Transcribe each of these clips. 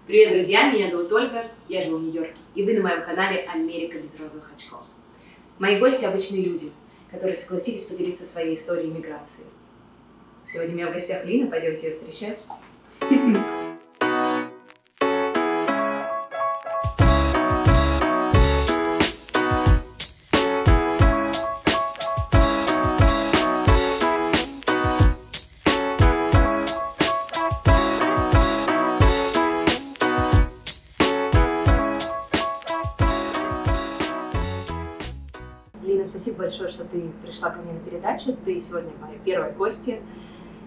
Привет, друзья! Меня зовут Ольга, я живу в Нью-Йорке, и вы на моем канале «Америка без розовых очков». Мои гости – обычные люди, которые согласились поделиться своей историей миграции. Сегодня у меня в гостях Лина, пойдемте ее встречать. Лина, спасибо большое, что ты пришла ко мне на передачу. Ты сегодня моя первая гостья.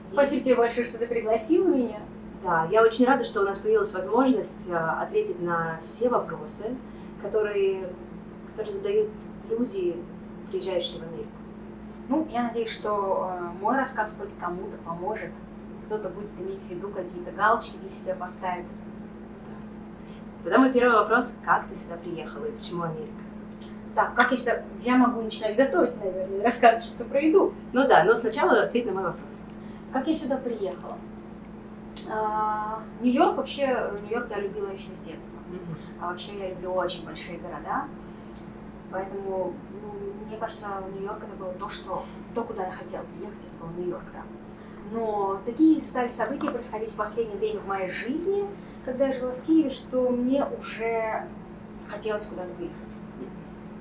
Спасибо тебе большое, что ты пригласила меня. Да, я очень рада, что у нас появилась возможность ответить на все вопросы, которые задают люди, приезжающие в Америку. Ну, я надеюсь, что мой рассказ хоть кому-то поможет. Кто-то будет иметь в виду какие-то галочки для себя поставит. Тогда мой первый вопрос: как ты сюда приехала и почему Америка? Так, как я могу начинать готовить, наверное, и рассказывать что-то про еду? Ну да, но сначала ответь на мой вопрос. Как я сюда приехала? Нью-Йорк я любила еще с детства. А вообще я люблю очень большие города. Поэтому, мне кажется, Нью-Йорк это было то, куда я хотела приехать, это был Нью-Йорк, да. Но такие стали события происходить в последнее время в моей жизни, когда я жила в Киеве, что мне уже хотелось куда-то выехать.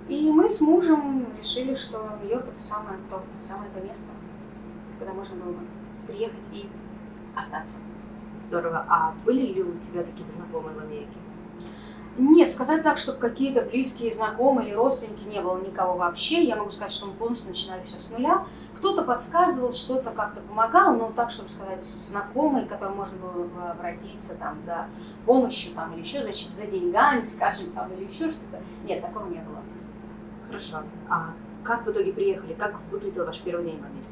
И мы с мужем решили, что Нью-Йорк это самое то место, куда можно было бы приехать и остаться. Здорово. А были ли у тебя какие-то знакомые в Америке? Нет, сказать так, что какие-то близкие знакомые или родственники, не было никого вообще. Я могу сказать, что мы полностью начинали все с нуля. Кто-то подсказывал, что-то как-то помогал, но так, чтобы сказать, знакомые, к которым можно было бы обратиться там, за помощью там, или еще за деньгами, скажем, там, или еще что-то. Нет, такого не было. Хорошо. А как в итоге приехали? Как выглядел ваш первый день в Америке?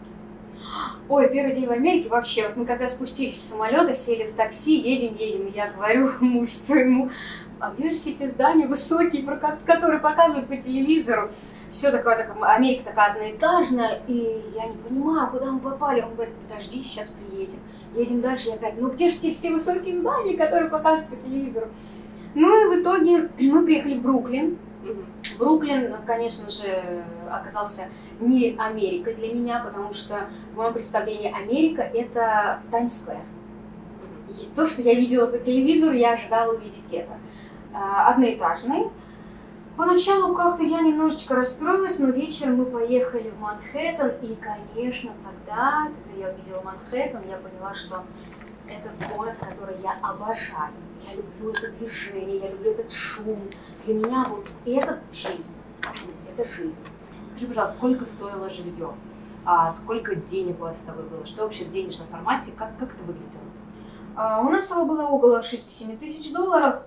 Ой, первый день в Америке вообще, вот мы когда спустились с самолета, сели в такси, едем, и я говорю мужу своему: а где же все эти здания высокие, которые показывают по телевизору? Все такое, Америка такая одноэтажная, и я не понимаю, куда мы попали. Он говорит: подожди, сейчас приедем. Едем дальше, и опять: ну где же те все высокие здания, которые показывают по телевизору? Ну и в итоге мы приехали в Бруклин. Бруклин, конечно же, оказался не Америкой для меня, потому что в моем представлении Америка – это Таймс-сквер. И то, что я видела по телевизору, я ожидала увидеть это. Одноэтажный. Поначалу как-то я немножечко расстроилась, но вечером мы поехали в Манхэттен, и, конечно, когда я увидела Манхэттен, я поняла, что это город, который я обожаю. Я люблю это движение, я люблю этот шум. Для меня вот это жизнь. Это жизнь. Скажи, пожалуйста, сколько стоило жилье? А сколько денег у вас с собой было? Что вообще в денежном формате? Как это выглядело? У нас с собой было около 6-7 тысяч долларов.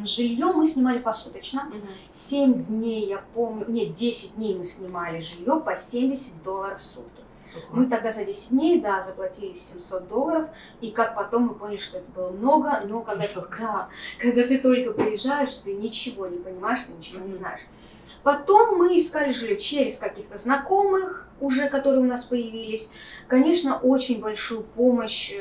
Жилье мы снимали посуточно. 7 дней, я помню, нет, 10 дней мы снимали жилье по $70 в сутки. Мы тогда за 10 дней, да, заплатили $700, и как потом мы поняли, что это было много, но когда ты только приезжаешь, ты ничего не понимаешь, ты ничего не знаешь. Потом мы искали жилье через каких-то знакомых, уже которые у нас появились. Конечно, очень большую помощь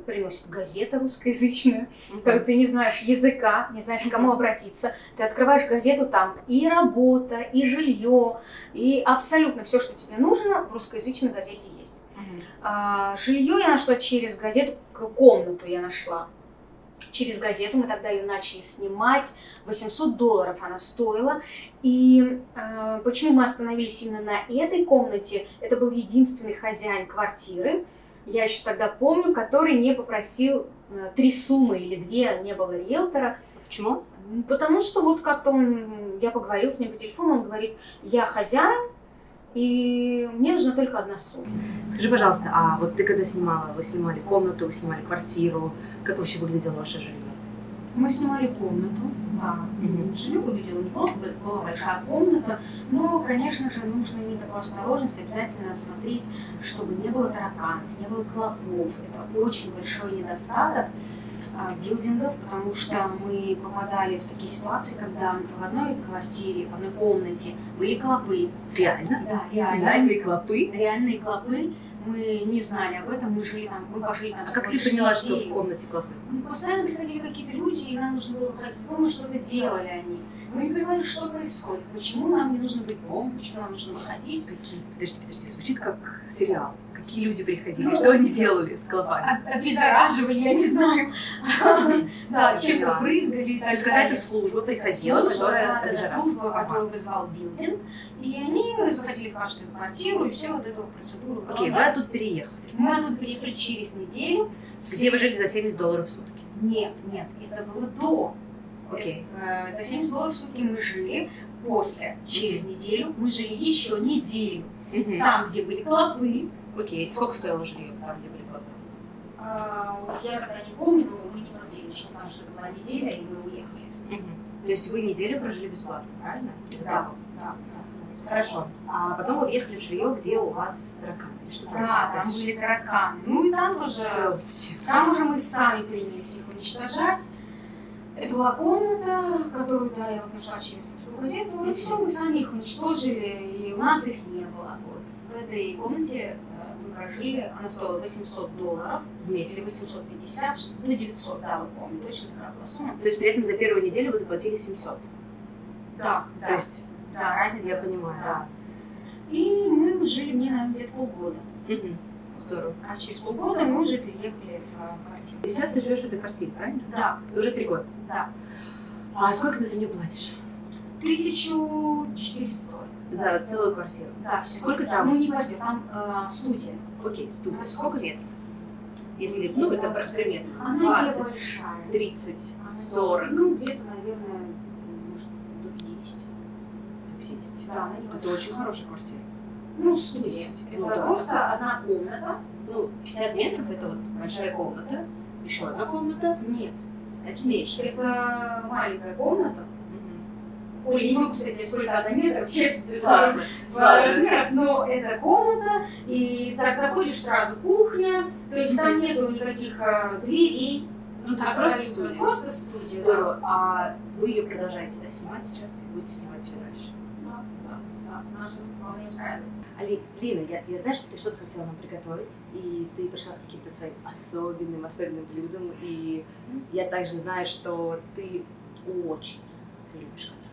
приносит газета русскоязычная, когда ты не знаешь языка, не знаешь, к кому обратиться. Ты открываешь газету, там и работа, и жилье, и абсолютно все, что тебе нужно, в русскоязычной газете есть. Жилье я нашла через газету, комнату я нашла. Через газету, мы тогда ее начали снимать, $800 она стоила. И почему мы остановились именно на этой комнате? Это был единственный хозяин квартиры, я еще тогда помню, который не попросил 3 суммы или 2, не было риэлтора. Почему? Потому что вот как-то я поговорила с ним по телефону, он говорит: я хозяин, и мне нужна только 1 сумма. Скажи, пожалуйста, а вот ты когда снимала, вы снимали комнату, вы снимали квартиру, как вообще выглядело ваше жилье? Мы снимали комнату, да. Жилье выглядело неплохо, была большая комната, но, конечно же, нужно иметь такую осторожность, обязательно смотреть, чтобы не было тараканов, не было клопов. Это очень большой недостаток билдингов, потому что мы попадали в такие ситуации, когда в одной квартире, в одной комнате были клопы. Реально? Да, реально. Реальные клопы? Реальные клопы. Мы не знали об этом, мы жили там, мы пожили там. А как ты поняла, что в комнате клопы? Постоянно приходили какие-то люди, и нам нужно было выходить из дома, что-то делали они. Мы не понимали, что происходит, почему нам не нужно быть дома, почему нам нужно выходить. Подожди, звучит как сериал. Какие люди приходили, что они делали с клопами? Обеззараживали, я не знаю. Да, чем-то брызгали. То есть какая-то служба приходила, которая обеззараживала. Служба, которую вызывал билдинг, и они заходили в каждую квартиру, и все вот эту процедуру. Окей, вы оттуда переехали. Мы оттуда переехали через неделю. Где вы жили за $70 в сутки? Нет, это было до. Окей. За $70 в сутки мы жили. После, через неделю, мы жили еще неделю. Там, где были клопы. Окей. Сколько стоило жилье там, где были клопы? Я тогда не помню, но мы не платили, потому что была неделя, и мы уехали. То есть вы неделю прожили бесплатно, правильно? Да. Хорошо. А потом вы въехали в жилье, где у вас тараканы. Что да, там были тараканы. Ну и там тоже, там уже мы сами принялись их уничтожать. Это была комната, которую, да, я вот нашла через русскую газету, и все, мы сами их уничтожили, и у нас их не было. Вот. В этой комнате мы прожили, она стоила $800 в месяц, или 850, до 900, да, вот помню, точно такая была сумма. То есть при этом за первую неделю вы заплатили 700? Да, То есть, да, разница. Я понимаю, да. И мы жили, мне, наверное, где-то полгода. Здорово. А через полгода мы уже переехали в квартиру. И сейчас ты живешь в этой квартире, правильно? Да. Уже 3 года? Да. А сколько ты за нее платишь? $1400. За целую квартиру? Да. Сколько там? Ну, не квартира, там студия. Окей, студия. Сколько метров? Если, ну, это примерно. Она 20, большая. 30, 40. Ну, где-то, наверное, может, до 50. До 50. Да, она не Это очень хорошая квартира. Ну, студия. Это Ну, да. просто одна комната. Ну, 50 метров это вот большая комната, еще одна комната. Нет. Значит, меньше. Это маленькая комната. Ой, я не могу сказать тебе, сколько она метров, честно тебе скажу, в размерах, но это комната, и так заходишь сразу кухня, то есть там нету никаких дверей. Ну, то есть просто студия. Просто студия. Здорово. А вы ее продолжаете, да, снимать сейчас и будете снимать ее дальше? Да. Нас вполне устраивает. Лина, я знаю, что ты что-то хотела нам приготовить, и ты пришла с каким-то своим особенным блюдом, и я также знаю, что ты очень любишь готовить.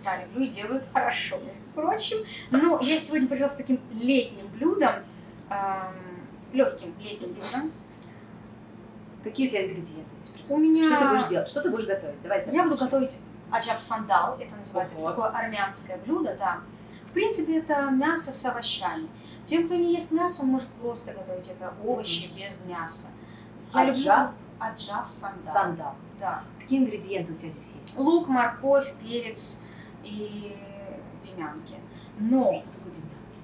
Да, люблю и делаю это хорошо, между прочим. Но я сегодня пришла с таким летним блюдом, легким летним блюдом. Какие у тебя ингредиенты здесь присутствуют? У меня... Что ты будешь делать? Что ты будешь готовить? Давай Я буду готовить аджап сандал, это называется Вот. такое армянское блюдо, да. В принципе, это мясо с овощами. Тем, кто не ест мясо, он может просто готовить это овощи без мяса. Я люблю аджап сандал. Сандал. Да. Какие ингредиенты у тебя здесь есть? Лук, морковь, перец и тимьянки. Но... Что такое тимьянки?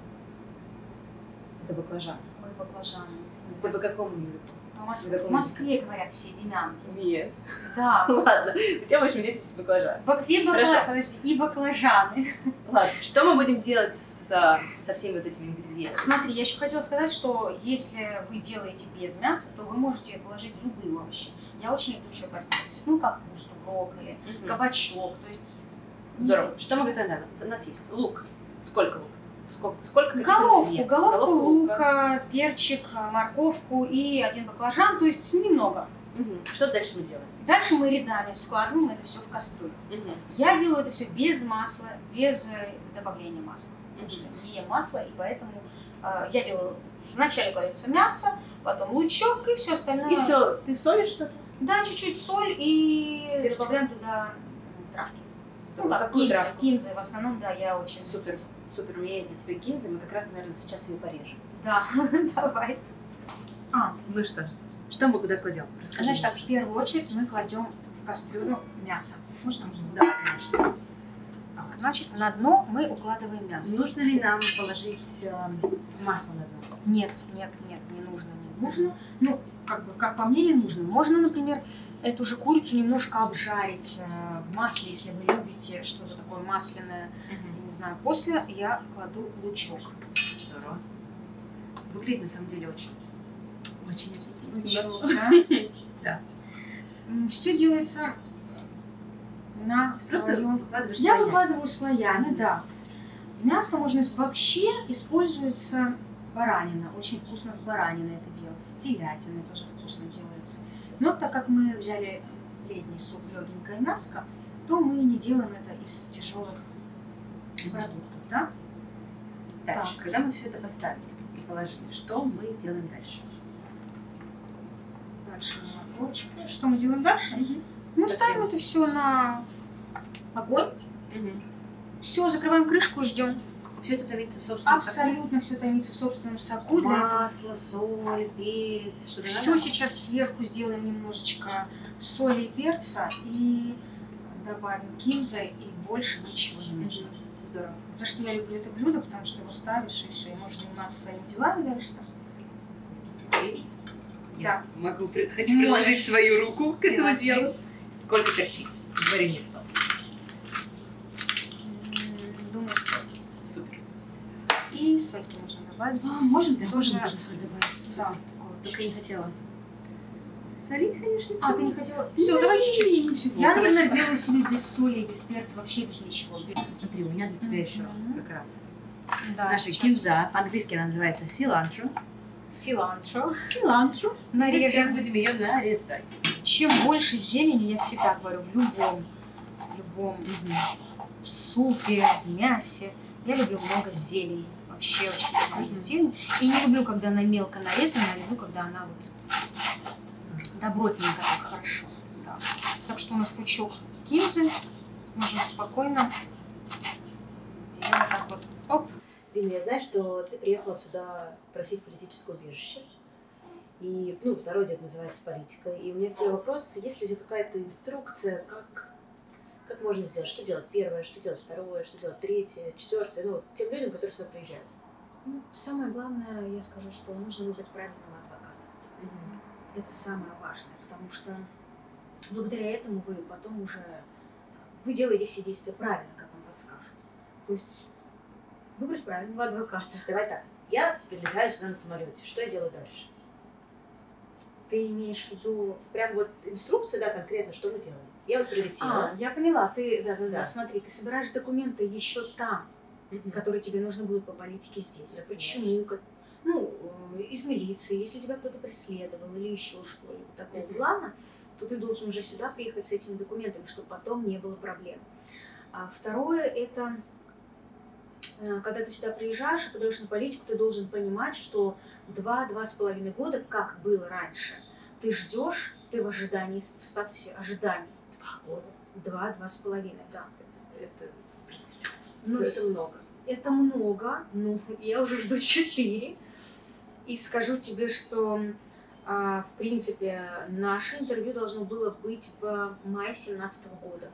Это баклажан. Ой, баклажаны. Это по какому языку? В Москве говорят все тимьянки. Нет. Да. Ладно, у тебя, в общем, здесь баклажан. И баклажаны. Ладно, что мы будем делать со всеми вот этими ингредиентами? Смотри, я еще хотела сказать, что если вы делаете без мяса, то вы можете положить любые овощи. Я очень люблю еще класть цветную капусту, брокколи, кабачок, то есть... Здорово. Что мы готовим? У нас есть лук. Сколько лука? Сколько Головку лука, перчик, морковку и 1 баклажан, то есть немного. Что дальше мы делаем? Дальше мы рядами складываем это все в кастрюлю. Я делаю это все без масла, без добавления масла. Потому что не ем масло, и поэтому я делаю... Вначале кладется мясо, потом лучок и все остальное. И все. Ты солишь что-то? Да, чуть-чуть соль и перчик. Добавляем туда травки. Ну, какую травку? Кинзы, в основном, да, я очень... Супер, у меня есть для тебя кинза, мы как раз, наверное, сейчас ее порежем. Да, давай. Ну что мы куда кладем? Расскажи. Значит, так, в первую очередь мы кладем в кастрюлю мясо. Можно? Да, конечно. Значит, на дно мы укладываем мясо. Нужно ли нам положить масло на дно? Нет, не нужно. Ну, как по мне, не нужно. Можно, например, эту же курицу немножко обжарить в масле, если вы любите что-то такое масляное. Я не знаю. После я кладу лучок. Здорово. Выглядит на самом деле очень аппетитно. Лучок, да? Да. Все делается на... Просто выкладываешь Я выкладываю слоями, да. Мясо можно вообще используется баранина. Очень вкусно с бараниной это делается. С телятиной тоже вкусно делается. Но так как мы взяли летний суп легенькое мяско, то мы не делаем это из тяжелых продуктов, да? Дальше, Так. когда мы все это поставили и положили, что мы делаем дальше? Дальше молоточки. Что мы делаем дальше? Мы Совсем. ставим это все на огонь. Все, закрываем крышку и ждем. Все это томится в собственном соку? Абсолютно все томится в собственном соку. Для этого Масло, соль, перец, что-то все надо? сейчас сверху сделаем немножечко соли и перца и добавим кинзы, и больше ничего не нужно. Здорово. За что я люблю это блюдо, потому что его ставишь и все, и можешь заниматься своими делами дальше. Перец. Я Да. хочу Можешь. приложить свою руку к этому Приложи. делу. Сколько перчить? Говори мне стоп. Думаю, что. Супер. И соки можно добавить. Можем, да, Тоже- можем тоже соль добавить. Да, такое вот Только не хотела. Солить, конечно, А, ты не хотела? Все, давай чуть-чуть. Ну, Я, например, хорошо. делаю себе без соли, без перца, вообще без ничего. Смотри, у меня для тебя еще Мгм. как раз Да, наша сейчас кинза. По-английски она называется cilantro. Cilantro. Cilantro. Мы сейчас Нарежем. будем ее нарезать. Чем больше зелени, я всегда говорю, в любом в супе, в мясе, я люблю много зелени. Вообще очень много зелени. И не люблю, когда она мелко нарезана, а люблю, когда она вот добротненько, так хорошо. Да. Так что у нас пучок кинзы. Можно спокойно. И вот так вот. Оп. Лина, я знаю, что ты приехала сюда просить политическое убежище. И, ну, в народе это называется политика. И у меня к тебе вопрос, есть ли у тебя какая-то инструкция, как можно сделать, что делать первое, что делать второе, что делать третье, четвертое, ну, вот тем людям, которые сюда приезжают. Ну, самое главное, я скажу, что нужно выбрать правильного адвоката. Это самое важное, потому что благодаря этому вы потом уже вы делаете все действия правильно, как вам подскажут. То есть выбрать правильного адвоката. Давай так, я прилетаю сюда на самолете, что я делаю дальше? Ты имеешь в виду... Прям вот инструкцию, да, конкретно, что мы делаем. Я вот прилетела. А, я поняла, ты, да, Да. смотри, ты собираешь документы еще там, которые тебе нужны будут по политике здесь. Я Почему? Ну, из милиции, если тебя кто-то преследовал или еще что-либо такого плана, то ты должен уже сюда приехать с этими документами, чтобы потом не было проблем. А второе, это когда ты сюда приезжаешь и подаешь на политику, ты должен понимать, что 2-2,5 года, как было раньше, ты ждешь, ты в ожидании, в статусе ожидания. 2 года. 2-2,5, да. Это, в принципе, Но это много. это много, ну, я уже жду 4. И скажу тебе, что, в принципе, наше интервью должно было быть в мае 2017 года.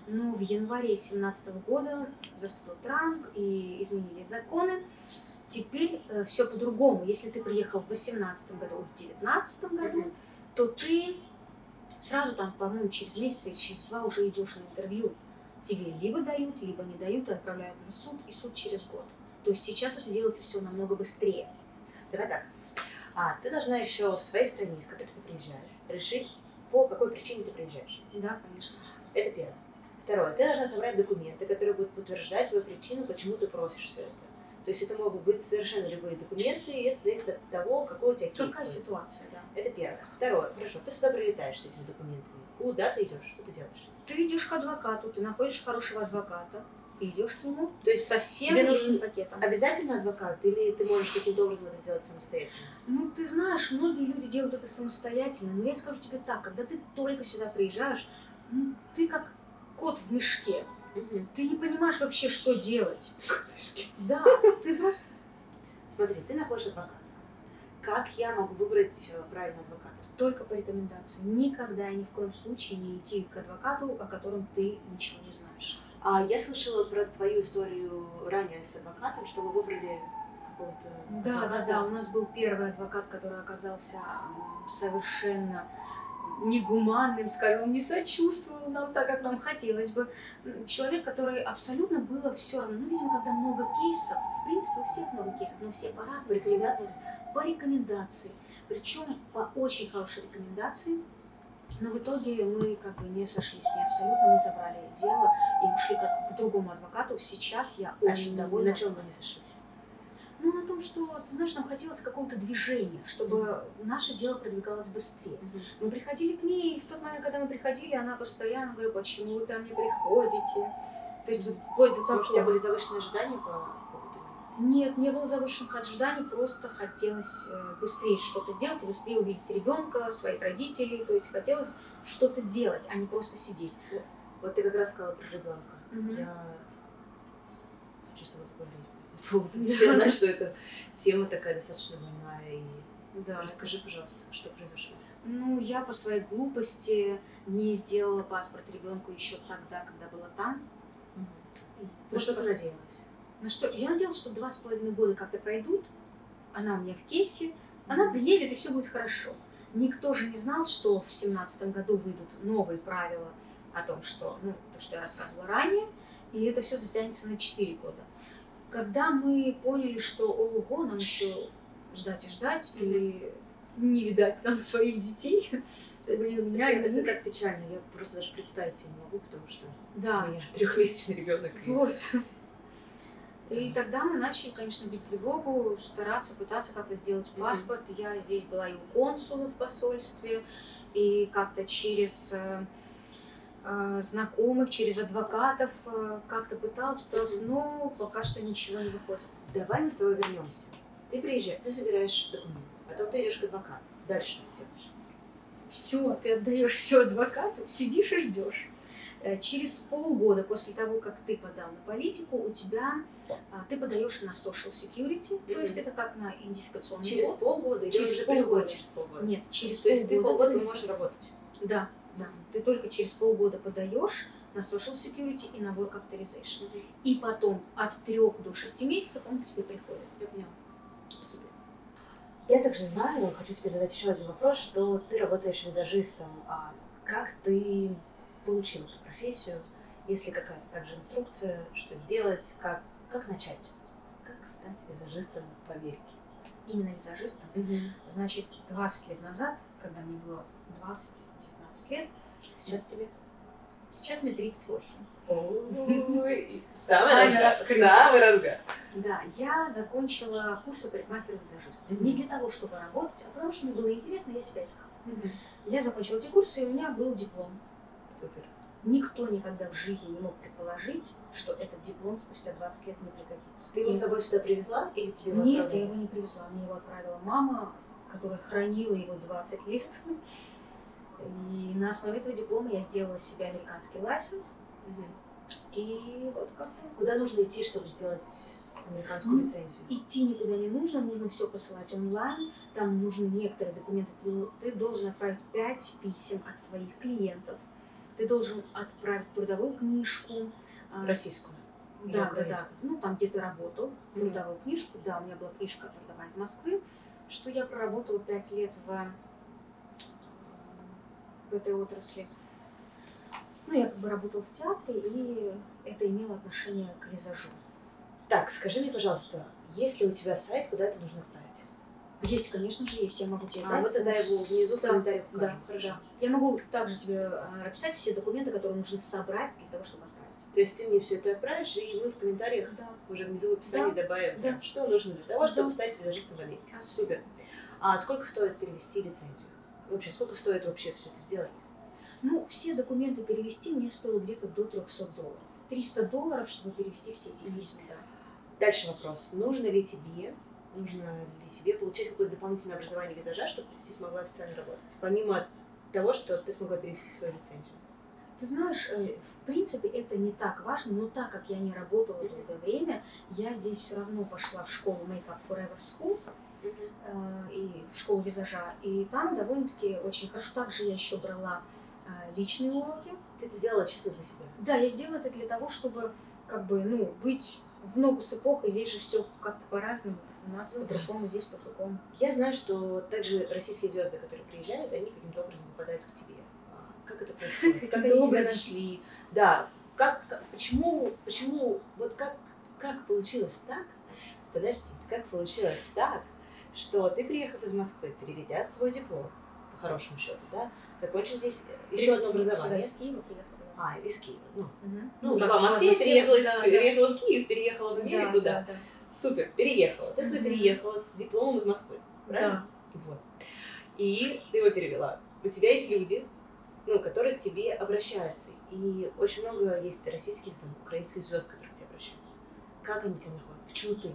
Но в январе 2017 года заступил Трамп и изменились законы. Теперь все по-другому. Если ты приехал в 2018 году, в 2019 году, то ты сразу там, по-моему, через месяц или через 2 уже идешь на интервью. Тебе либо дают, либо не дают, и отправляют на суд, и суд через год. То есть сейчас это делается все намного быстрее. Давай так. Ты должна еще в своей стране, из которой ты приезжаешь, решить, по какой причине ты приезжаешь. Да, конечно. Это первое. Второе. Ты должна собрать документы, которые будут подтверждать твою причину, почему ты просишь все это. То есть это могут быть совершенно любые документы, и это зависит от того, какой у тебя кейс. Какая будет. ситуация, да. Это первое. Второе. Хорошо, ты сюда прилетаешь с этими документами. Куда ты идешь? Что ты делаешь? Ты идешь к адвокату, ты находишь хорошего адвоката и идешь к нему. То есть Со всем тебе этим нужен пакетом. обязательно адвокат, или ты можешь каким-то образом это сделать самостоятельно? Ну, ты знаешь, многие люди делают это самостоятельно, но я скажу тебе так, когда ты только сюда приезжаешь, ну, ты как кот в мешке. Ты не понимаешь вообще, что делать. Да, ты просто... Смотри, ты находишь адвоката. Как я могу выбрать правильного адвоката? Только по рекомендации. Никогда и ни в коем случае не идти к адвокату, о котором ты ничего не знаешь. Я слышала про твою историю ранее с адвокатом, что вы выбрали какого-то адвоката. Да. У нас был первый адвокат, который оказался совершенно негуманным, скажем, он не сочувствовал нам так, как нам хотелось бы. Человек, который абсолютно было все равно. Ну, видимо, когда много кейсов, в принципе, у всех много кейсов, но все по-разному. Рекомендации? По рекомендации. Причем по очень хорошей рекомендации. Но в итоге мы как бы не сошлись с ней абсолютно, мы забрали дело и ушли к другому адвокату. Сейчас я очень довольна. На чем вы не сошлись? Ну, на том, что, ты знаешь, нам хотелось какого-то движения, чтобы наше дело продвигалось быстрее. Мы приходили к ней, и в тот момент, когда мы приходили, она постоянно говорила, почему вы ко мне приходите. То есть вплоть до того, Может, у тебя были завышенные ожидания по поводу? Нет, не было завышенных ожиданий, просто хотелось быстрее что-то сделать, и быстрее увидеть ребенка, своих родителей. То есть хотелось что-то делать, а не просто сидеть. Вот ты как раз сказала про ребенка. Я хочу с тобой поговорить. Я знаю, что эта тема такая достаточно больная. И... Да. Расскажи, пожалуйста, что произошло. Ну, я по своей глупости не сделала паспорт ребенку еще тогда, когда была там. На что ты надеялась? На что? Я надеялась, что 2,5 года как-то пройдут. Она у меня в кейсе, она приедет, и все будет хорошо. Никто же не знал, что в 2017 году выйдут новые правила о том, что, ну, то, что я рассказывала ранее, и это все затянется на 4 года. Когда мы поняли, что, ого, нам еще ждать и ждать, или не видать нам своих детей, это так печально, я просто даже представить себе не могу, потому что у меня 3-месячный ребенок. Вот. И тогда мы начали, конечно, бить тревогу, стараться, пытаться как-то сделать паспорт. Я здесь была и у консула в посольстве, и как-то через знакомых, через адвокатов как-то пыталась, но пока что ничего не выходит. Давай мы с тобой вернемся. Ты приезжаешь, ты собираешь документы, потом ты идешь к адвокату. Дальше что ты делаешь? Все, ты отдаешь все адвокату, сидишь и ждешь. Через полгода после того, как ты подал на политику, у тебя ты подаешь на social security, то есть это как на идентификационный код. Через полгода или через полгода. Через полгода? Нет, через то полгода. есть ты полгода не можешь работать? Да, да. Ты только через полгода подаешь на social security и на work authorization. И потом от 3 до 6 месяцев он к тебе приходит. Я поняла. Супер. Я также знаю, хочу тебе задать еще один вопрос, что ты работаешь визажистом. А как ты получил эту профессию? Есть ли какая-то также инструкция, что сделать, как начать? Как стать визажистом в Америке? Именно визажистом? Значит, 20 лет назад, когда мне было 20-19 лет, Сейчас тебе? Сейчас мне 38. Ой, самый разгар. Да, я закончила курсы парикмахера-визажиста. Не для того, чтобы работать, а потому что мне было интересно, я себя искала. Я закончила эти курсы, и у меня был диплом. Супер. Никто никогда в жизни не мог предположить, что этот диплом спустя 20 лет не пригодится. Ты его с собой сюда привезла или тебе его Нет, я его не привезла. Мне его отправила мама, которая хранила его 20 лет. И на основе этого диплома я сделала себе американский лайсенс. И вот как-то... Куда нужно идти, чтобы сделать американскую лицензию? Идти никуда не нужно, нужно все посылать онлайн. Там нужны некоторые документы. Ты должен отправить 5 писем от своих клиентов. Ты должен отправить трудовую книжку. Российскую? Да. Ну, там, где ты работал, трудовую книжку. Да, у меня была книжка трудовая из Москвы, что я проработала 5 лет в этой отрасли. Ну, я как бы работала в театре, и это имело отношение к визажу. Так, скажи мне, пожалуйста, есть ли у тебя сайт, куда это нужно отправить? Есть, конечно же, есть. Я могу тебе дать. Вот тогда его внизу в комментариях укажем. Да, хорошо. Да. Я могу также тебе описать все документы, которые нужно собрать для того, чтобы отправить. То есть ты мне все это отправишь, и мы в комментариях уже внизу в описании добавим, что нужно для того, чтобы стать визажистом в Америке. Супер. А сколько стоит перевести лицензию? Вообще, сколько стоит вообще все это сделать? Ну, все документы перевести мне стоило где-то до $300. $300, чтобы перевести все эти письма, да. Дальше вопрос. Нужно ли тебе получать какое-то дополнительное образование визажа, чтобы ты здесь могла официально работать? Помимо того, что ты смогла перевести свою лицензию. Ты знаешь, в принципе, это не так важно, но так как я не работала долгое время, я здесь все равно пошла в школу Makeup Forever School, и в школу визажа, и там довольно-таки очень хорошо. Также я еще брала личные уроки. Ты это сделала чисто для себя? Да, я сделала это для того, чтобы как бы, быть в ногу с эпохой. Здесь же все как-то по-разному. У нас по-другому, здесь по-другому. Я знаю, что также российские звезды, которые приезжают, они каким-то образом попадают к тебе. Как это происходит? Как они тебя нашли? Да. Почему, вот как получилось так? Подожди, как получилось так, что ты, приехав из Москвы, переведя свой диплом, по хорошему счету, да, закончил здесь еще одно образование. Из Киева приехала. Из Киева. В Москве, переехала в Киев, переехала в Америку, да. Супер, переехала. Ты сюда переехала с дипломом из Москвы, правильно? Да. Вот. И ты его перевела. У тебя есть люди, которые к тебе обращаются. И очень много есть российских, украинских звезд, которые к тебе обращаются. Как они тебя находят? Почему ты?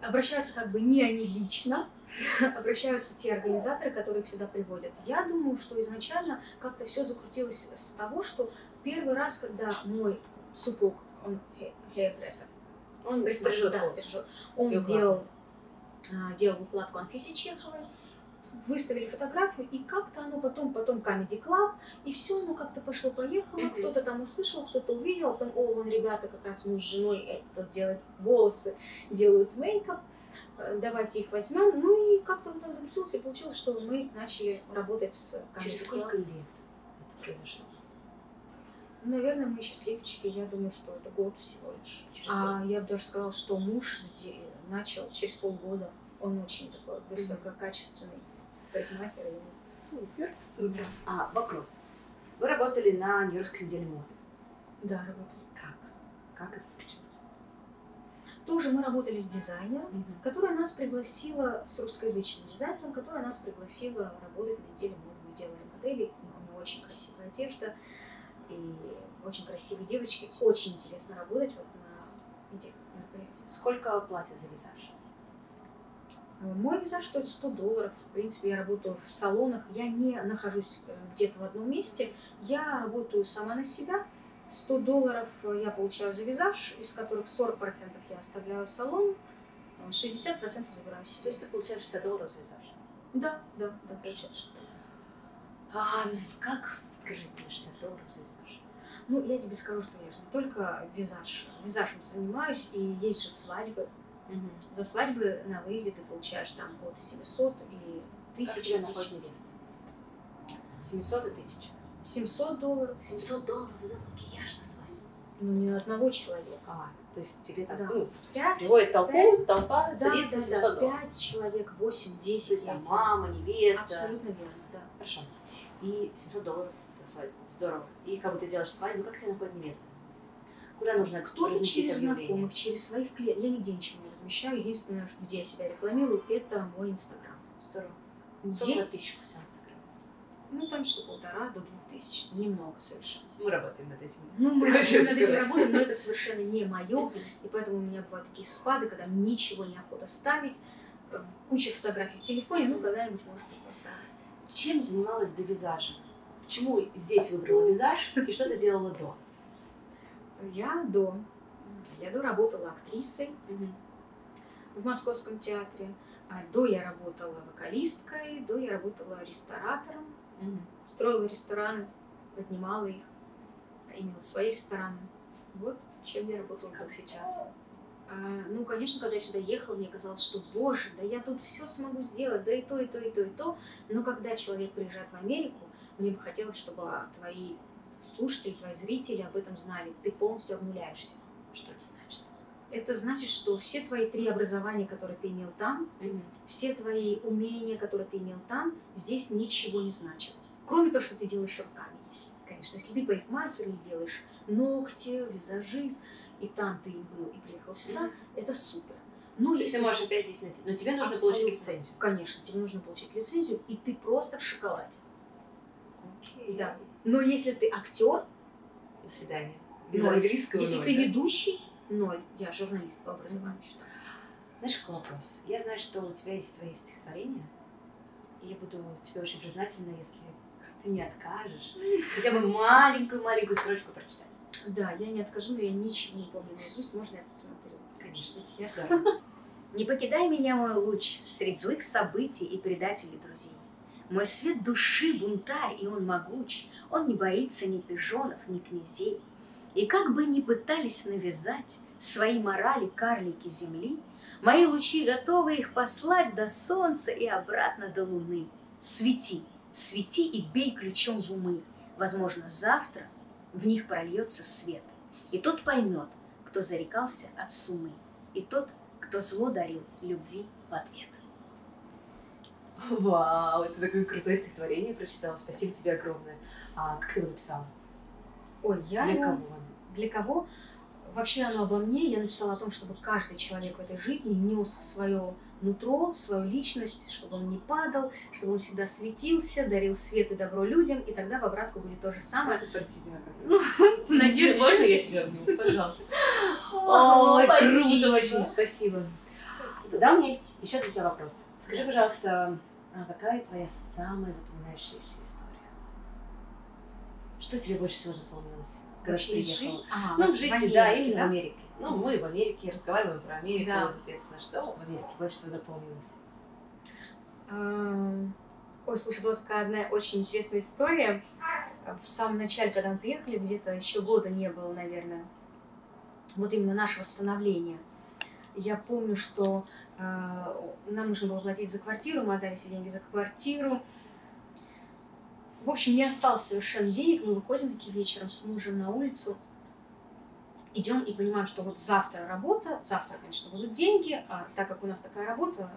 Обращаются как бы не они лично, обращаются те организаторы, которые их сюда приводят. Я думаю, что изначально как-то все закрутилось с того, что первый раз, когда мой супруг, он хейрдрессер, Он стрижет волосы. стрижет, он делал укладку Анфисе Чеховой, выставили фотографию, и как-то оно потом Comedy Club, и все оно как-то пошло-поехало, кто-то там услышал, кто-то увидел, потом, вон ребята, как раз муж с женой этот делают волосы, делают мейкап, давайте их возьмем, и как-то вот так запустилось, и получилось, что мы начали работать с Comedy Club. Через сколько лет это произошло? Наверное, мы счастливчики, я думаю, что это год всего лишь. Я бы даже сказала, что муж начал через полгода, он очень такой высококачественный парикмахер. Супер, супер. Вопрос. Вы работали на Нью-Йоркской неделе моды? Да, работали. Как это случилось? Тоже мы работали с дизайнером, которая нас пригласила, с русскоязычным дизайнером, которая нас пригласила работать на неделе моды. Мы делали модели, у нее очень красивая одежда, и очень красивые девочки. Очень интересно работать вот на этих мероприятиях. Сколько платят за визаж? Мой визаж стоит $100. В принципе, я работаю в салонах, я не нахожусь где-то в одном месте, я работаю сама на себя. $100 я получаю за визаж, из которых 40% я оставляю салон, 60% забираю себе. То есть ты получаешь $60 за визаж? Да, получается, что. Как прожить на $60 за визаж? Я тебе скажу, что я же не только визажем занимаюсь, и есть же свадьбы. За свадьбы на выезде ты получаешь там от 700 и 1000. Как тебя находит невеста? 700 и 1000. $700. $700 за макияж на свадьбе? Не одного человека. То есть тебе так, 5, приводит толпа, садится $700. 5 человек, 8, 10. То есть там мама, невеста. Абсолютно верно, да. Хорошо. И $700 за свадьбу. Здорово. И как бы ты делаешь свадьбу, как тебя находит невеста? Куда нужно кто-то через знакомых, через своих клиентов. Я нигде ничего не размещаю. Единственное, где я себя рекламирую, это мой Инстаграм. Здорово. Сколько подписчиков у тебя в Инстаграме? Там что, 1,5 до 2000. Немного совершенно. Мы работаем над этим. Мы над этим работаем, но это совершенно не мое. И поэтому у меня бывают такие спады, когда ничего не охота ставить. Куча фотографий в телефоне, когда-нибудь, может быть, поставлю. Чем занималась до визажа? Почему здесь выбрала визаж и что ты делала до? Я до работала актрисой в Московском театре, до я работала вокалисткой, до я работала ресторатором, строила рестораны, поднимала их, имела свои рестораны. Вот чем я работала. Как сейчас? Конечно, когда я сюда ехала, мне казалось, что, боже, да я тут все смогу сделать, да и то, и то, и то, и то. Но когда человек приезжает в Америку, мне бы хотелось, чтобы твои слушатели, твои зрители об этом знали. Ты полностью обнуляешься. Что это значит? Это значит, что все твои 3 образования, которые ты имел там, все твои умения, которые ты имел там, здесь ничего не значат. Кроме того, что ты делаешь руками, конечно. Если ты парикмахер делаешь ногти, визажист, и там ты был, и приехал сюда, это супер. Если можешь опять здесь найти. Но тебе нужно получить лицензию. Конечно, тебе нужно получить лицензию, и ты просто в шоколаде. Окей. Да. Но если ты актер, до свидания. Без английского. Если ты ведущий, 0. Я журналист по образованию считаю. Знаешь, какой вопрос? Я знаю, что у тебя есть твои стихотворения, и я буду тебе очень признательна, если ты не откажешь хотя бы маленькую строчку прочитать. Да, я не откажу, но я ничего не помню наизусть, можно я посмотрю? Конечно. Не покидай меня, мой луч, средь злых событий и предателей друзей. Мой свет души бунтарь, и он могуч, он не боится ни пижонов, ни князей. И как бы ни пытались навязать свои морали карлики земли, мои лучи готовы их послать до солнца и обратно до луны. Свети, свети и бей ключом в умы, возможно, завтра в них прольется свет. И тот поймет, кто зарекался от сумы, и тот, кто зло дарил любви в ответ. Вау, это такое крутое стихотворение прочитала. Спасибо тебе огромное. Как ты его написала? Ой, я Для его... кого? Для кого? Вообще оно обо мне. Я написала о том, чтобы каждый человек в этой жизни нес свое нутро, свою личность, чтобы он не падал, чтобы он всегда светился, дарил свет и добро людям, и тогда в обратку будет то же самое. Это про тебя как-то. Надеюсь, можно я тебя обниму? Пожалуйста. Ой, круто вообще, спасибо. Спасибо. Тогда у меня есть еще для тебя вопрос. Скажи, пожалуйста, какая твоя самая запоминающаяся история? Что тебе больше всего запомнилось, когда ты приехала? Ну, в жизни, да, именно в Америке. Ну, мы в Америке, разговариваем про Америку, Да. соответственно, что в Америке больше всего запомнилось? Ой, слушай, была такая одна очень интересная история. В самом начале, когда мы приехали, где-то еще года не было, наверное, вот именно наше восстановление. Я помню, что нам нужно было платить за квартиру, мы отдали все деньги за квартиру. В общем, не осталось совершенно денег, мы выходим такие вечером с мужем на улицу, идем и понимаем, что вот завтра работа, завтра, конечно, будут деньги, а так как у нас такая работа,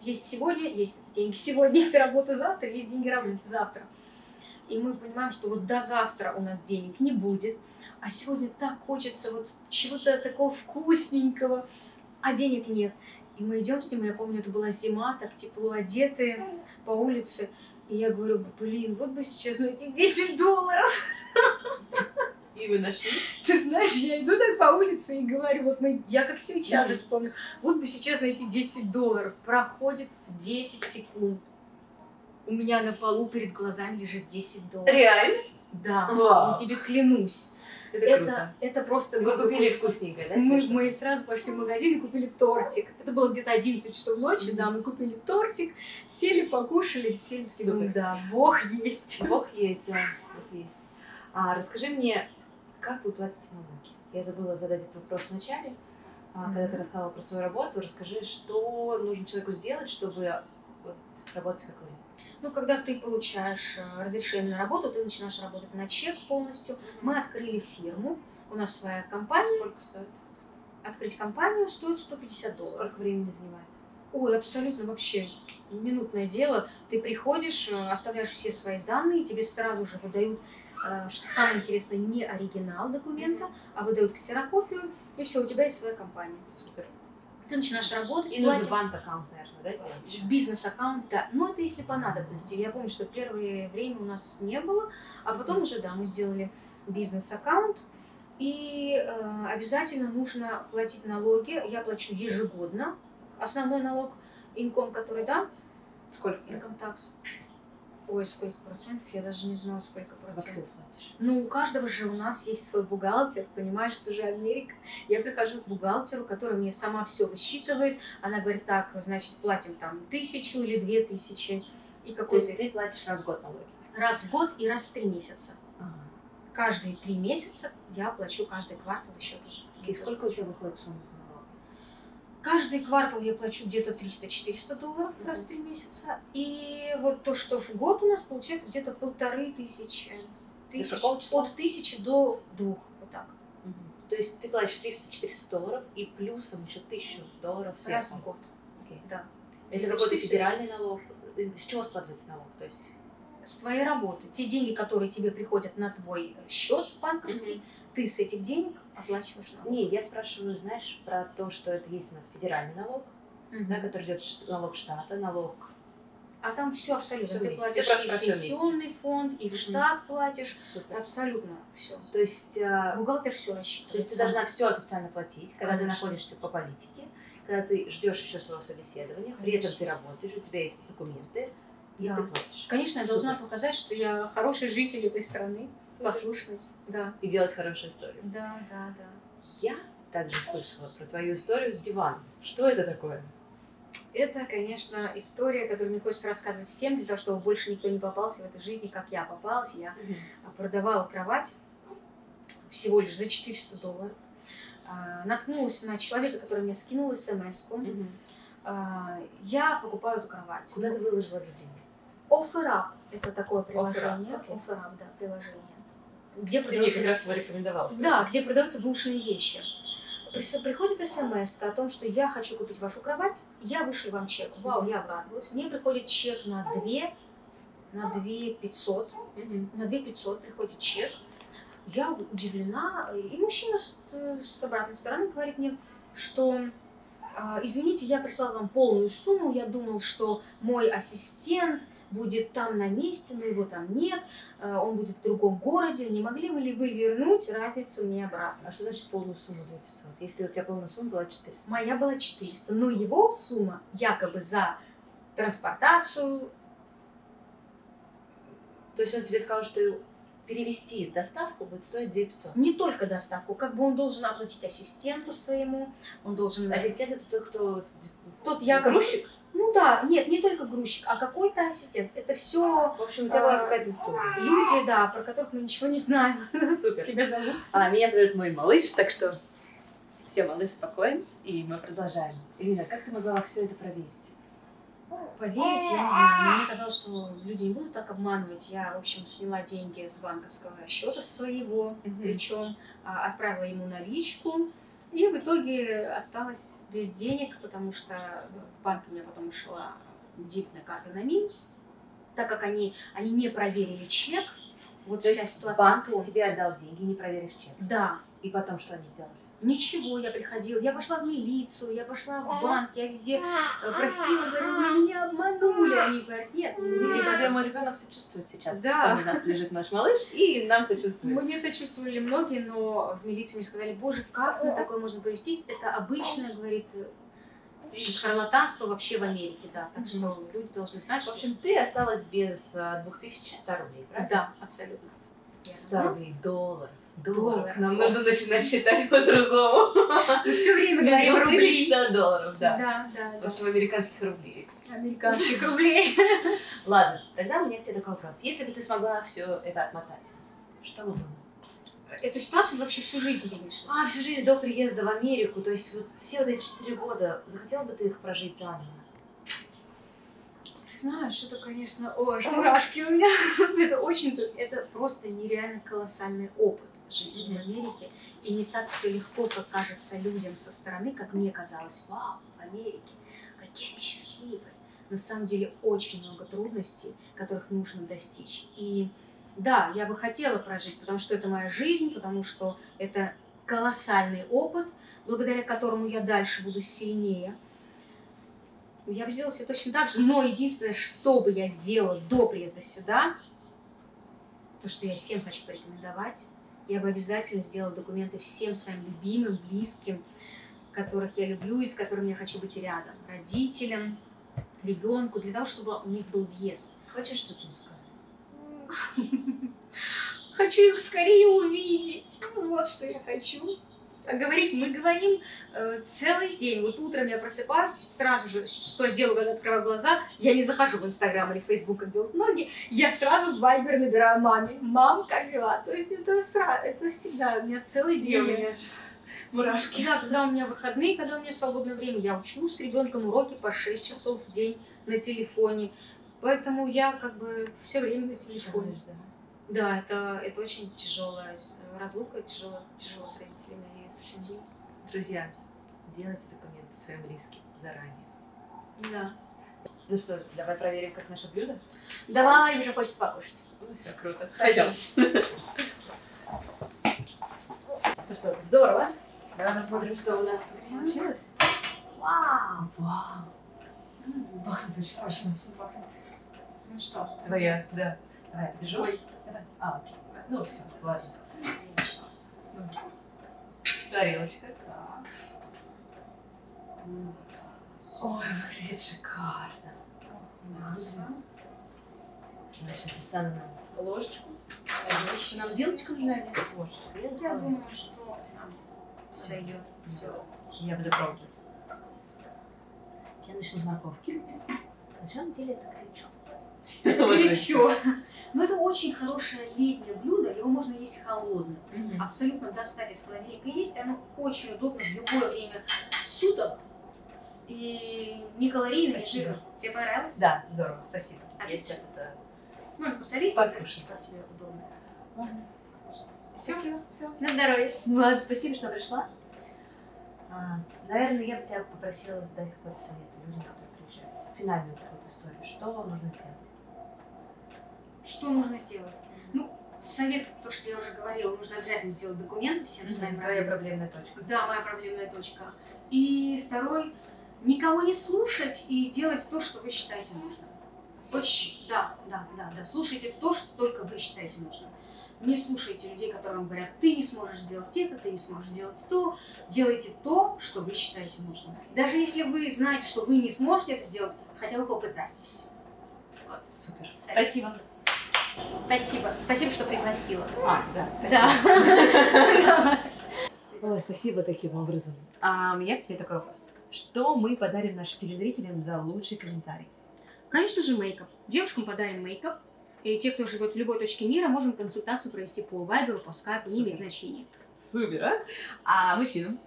есть сегодня, есть деньги сегодня, есть работа завтра, есть деньги завтра. И мы понимаем, что вот до завтра у нас денег не будет, а сегодня так хочется вот чего-то такого вкусненького, а денег нет. И мы идем с ним, я помню, это была зима, так тепло одетые по улице, и я говорю, блин, вот бы сейчас найти $10. И вы нашли? Ты знаешь, я иду так по улице и говорю, вот я как сейчас это помню, вот бы сейчас найти $10. Проходит 10 секунд. У меня на полу перед глазами лежит $10. Реально? Да, Вау. я тебе клянусь. Это круто. Это просто... Вы купили вкусненькое, да? Мы сразу пошли в магазин и купили тортик. Это было где-то 11 часов ночи, да, мы купили тортик, сели, покушали, сели, и думаем, да, Бог есть. Бог есть, да, Бог есть. Расскажи мне, как вы платите налоги? Я забыла задать этот вопрос в начале. Когда ты рассказывала про свою работу, расскажи, что нужно человеку сделать, чтобы вот, работать как вы. Ну, когда ты получаешь разрешение на работу, ты начинаешь работать на чек полностью. Мы открыли фирму, у нас своя компания. Сколько стоит? Открыть компанию стоит $150. Сколько времени занимает? Ой, абсолютно вообще минутное дело. Ты приходишь, оставляешь все свои данные, тебе сразу же выдают, что самое интересное, не оригинал документа, а выдают ксерокопию, и все, у тебя есть своя компания. Супер. Ты начинаешь работать, И нужно банк-аккаунт, наверное, да, сделать? Бизнес-аккаунт, да. Но это если по надобности. Я помню, что первое время у нас не было, а потом уже, да, мы сделали бизнес-аккаунт. И обязательно нужно платить налоги. Я плачу ежегодно. Основной налог, инком, который, да? Сколько Income процентов? tax. Ой, сколько процентов? Я даже не знаю, сколько Как процентов. ты платишь? Ну, у каждого же у нас есть свой бухгалтер, понимаешь, это же Америка. Я прихожу к бухгалтеру, который мне сама все высчитывает. Она говорит, так, значит, платим там 1000 или 2000. И То какой есть ты платишь раз в год налоги? раз в год и раз в 3 месяца. Ага. Каждые 3 месяца я плачу каждый квартал еще тоже. И сколько у тебя выходит сумма налога? Каждый квартал я плачу где-то $300-400 раз в 3 месяца. И вот то, что в год у нас получается где-то 1500. От 1000 до 2, вот так. То есть ты платишь $300-400 и плюсом еще $1000 Раз в год. Окей. Да. Это какой-то федеральный налог? С чего складывается налог? То есть... С твоей работы. Те деньги, которые тебе приходят на твой счет банковский, ты с этих денег оплачиваешь налог. Не, я спрашиваю, знаешь, про то, что это есть у нас федеральный налог, да, который идет налог штата, налог... А там все абсолютно. Всё Ты вместе. платишь Ты просто и про в всё пенсионный фонд, и в штат платишь. Супер. Абсолютно все. То есть... Бухгалтер все рассчитывает. То есть ты должна все официально платить, когда ты Конечно. находишься по политике, когда ты ждешь еще своего собеседования, при этом ты работаешь, у тебя есть документы, и Да. ты платишь. Конечно, я Супер. должна показать, что я хороший житель этой страны, Супер. послушный. Да. И делать хорошую историю. Да, да, да. Я также слышала про твою историю с диваном. Что это такое? Это, конечно, история, которую мне хочется рассказывать всем, для того, чтобы больше никто не попался в этой жизни, как я попалась. Я продавала кровать всего лишь за $400. Наткнулась на человека, который мне скинул смс-ку. Я покупаю эту кровать. Куда ты выложила объявление? OfferUp – это такое приложение. OfferUp, окей. OfferUp, да, приложение. Где Ты мне как продаются, раз его рекомендовал. да, где продаются бушные вещи. Приходит смс о том, что я хочу купить вашу кровать, я вышлю вам чек. Вау, я обрадовалась. Мне приходит чек на 2500. На 2500 приходит чек. я удивлена, и мужчина с обратной стороны говорит мне, что извините, я прислала вам полную сумму, я думал, что мой ассистент будет там на месте, но его там нет, он будет в другом городе, не могли бы ли вы вернуть разницу мне обратно? А что значит полную сумму 2500? Если у тебя полная сумма была 400? Моя была 400, но его сумма якобы за транспортацию. То есть он тебе сказал, что перевести доставку будет стоить 2500? Не только доставку, как бы он должен оплатить ассистенту своему, он должен... Ассистент это тот, кто... Тот якобы... Грузчик? Ну да, нет, не только грузчик, а какой-то ассистент. Это все В общем, у тебя была какая-то история. люди, да, про которых мы ничего не знаем. Супер. Тебя зовут? Меня зовут мой малыш, так что все, малыш спокоен, и мы продолжаем. Ирина, как ты могла все это проверить? Поверить, я не знаю. Мне казалось, что люди не будут так обманывать. Я, в общем, сняла деньги с банковского расчета своего, причем отправила ему наличку. И в итоге осталась без денег, потому что в банк у меня потом ушла дебетная карта на минус, так как они не проверили чек. Вот вся ситуация. Банк тебе отдал деньги, не проверив чек? Да. И потом что они сделали? Ничего, я приходила, я пошла в милицию, я пошла в банк, я везде просила, говорю, вы меня обманули. Они говорят, нет. И тебе мой ребенок сочувствует сейчас. Да. У нас лежит наш малыш, и нам сочувствует. Мне сочувствовали многие, но в милиции мне сказали, боже, как на такое можно повестись? Это обычное, говорит, шарлатанство вообще в Америке, да. Так что люди должны знать, что... В общем, ты осталась без 2100 рублей, правда? Да, абсолютно. 100 рублей, долларов. Доллар. Нам нужно начинать считать по-другому. Мы все время говорим рубли. $2100, да. Да. В общем, американских рублей. Американских рублей. Ладно, тогда у меня к тебе такой вопрос. Если бы ты смогла все это отмотать, что бы было? Эту ситуацию вообще всю жизнь, конечно. Всю жизнь до приезда в Америку, то есть вот все вот эти 4 года, захотела бы ты их прожить заново? Ты знаешь, это, конечно, ой, мурашки у меня. Это просто нереально колоссальный опыт жизни в Америке. И не так все легко, как кажется людям со стороны, как мне казалось. Вау, в Америке, какие они счастливые. На самом деле очень много трудностей, которых нужно достичь. И да, я бы хотела прожить, потому что это моя жизнь, потому что это колоссальный опыт, благодаря которому я дальше буду сильнее. Я бы сделала все точно так же, но единственное, что бы я сделала до приезда сюда, то, что я всем хочу порекомендовать, я бы обязательно сделала документы всем своим любимым, близким, которых я люблю и с которыми я хочу быть рядом. Родителям, ребенку, для того, чтобы у них был въезд. Хочешь что-то им сказать? Хочу их скорее увидеть. Вот что я хочу. А говорить мы говорим целый день. Вот утром я просыпаюсь, сразу же, что я делаю, когда открываю глаза, я не захожу в Инстаграм или Фейсбук, как делают многие, я сразу в Вайбер набираю маме. Мам, как дела? То есть это всегда, у меня целый день. У меня мурашки. Да, когда у меня выходные, когда у меня свободное время, я учу с ребенком уроки по 6 часов в день на телефоне. Поэтому я как бы все время на телефоне. Да, это очень тяжелая разлука, тяжело с родителями и с детьми. Друзья, делайте документы своим близким заранее. Да. Ну что, давай проверим, как наше блюдо? Давай, уже хочется покушать. Ну все, круто. Пойдем. Ну что, здорово. Давай посмотрим, что у нас тут получилось. Вау! Пахнет очень вкусно. Пахнет. Ну что? Твоя, да. Давай, держу. Ой. Давай. Окей. Ну все, ладно. Тарелочка. Так. Ой, выглядит шикарно. Значит, достану нам ложечку. Нам вилочка нужна или ложечка? Я думаю, что нам сойдет. Все. Я буду пробовать. Я начну с морковки. На самом деле это крючок. Горячо. Но это очень хорошее летнее блюдо, его можно есть холодным. Абсолютно достать из холодильника есть, оно очень удобно в любое время суток. И не калорийно, не жирно. Тебе понравилось? Да, здорово, спасибо. Отлично. Я сейчас это... Можно посолить, покушать, как тебе удобно. Можно. Все. На здоровье. Ладно, спасибо, что пришла. Наверное, я бы тебя попросила дать какой-то совет людям, которые приезжают. Финальную какую-то историю. Что нужно сделать? Что нужно сделать? Ну, Совет, то, что я уже говорила, нужно обязательно сделать документы всем своим Твоя родным. проблемная точка. Да, моя проблемная точка. И второй, никого не слушать и делать то, что вы считаете нужным. Очень, да. Слушайте то, что только вы считаете нужным. Не слушайте людей, которые вам говорят, ты не сможешь сделать это, ты не сможешь сделать то. Делайте то, что вы считаете нужным. Даже если вы знаете, что вы не сможете это сделать, хотя бы попытайтесь. Вот. Супер. Совет. Спасибо. Спасибо. Спасибо, что пригласила. Да, Да. Ой, спасибо таким образом. А у меня к тебе такой вопрос. Что мы подарим нашим телезрителям за лучший комментарий? Конечно же, мейкап. Девушкам подарим мейкап. И те, кто живет в любой точке мира, можем консультацию провести по вайберу, по скайпу, не имеет значения. Супер, а? А мужчинам?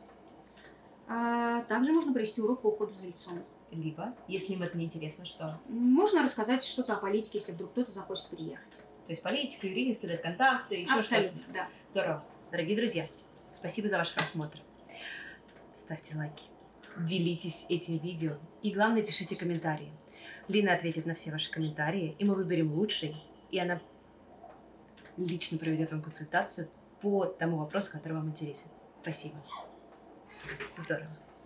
Также можно провести урок по уходу за лицом. Либо, если им это не интересно, что? Можно рассказать что-то о политике, если вдруг кто-то захочет приехать. То есть политика, юристы, контакты, еще Абсолютно, что-то. да. Здорово. Дорогие друзья, спасибо за ваш просмотр. Ставьте лайки, делитесь этим видео и, главное, пишите комментарии. Лина ответит на все ваши комментарии, и мы выберем лучший, и она лично проведет вам консультацию по тому вопросу, который вам интересен. Спасибо. Здорово.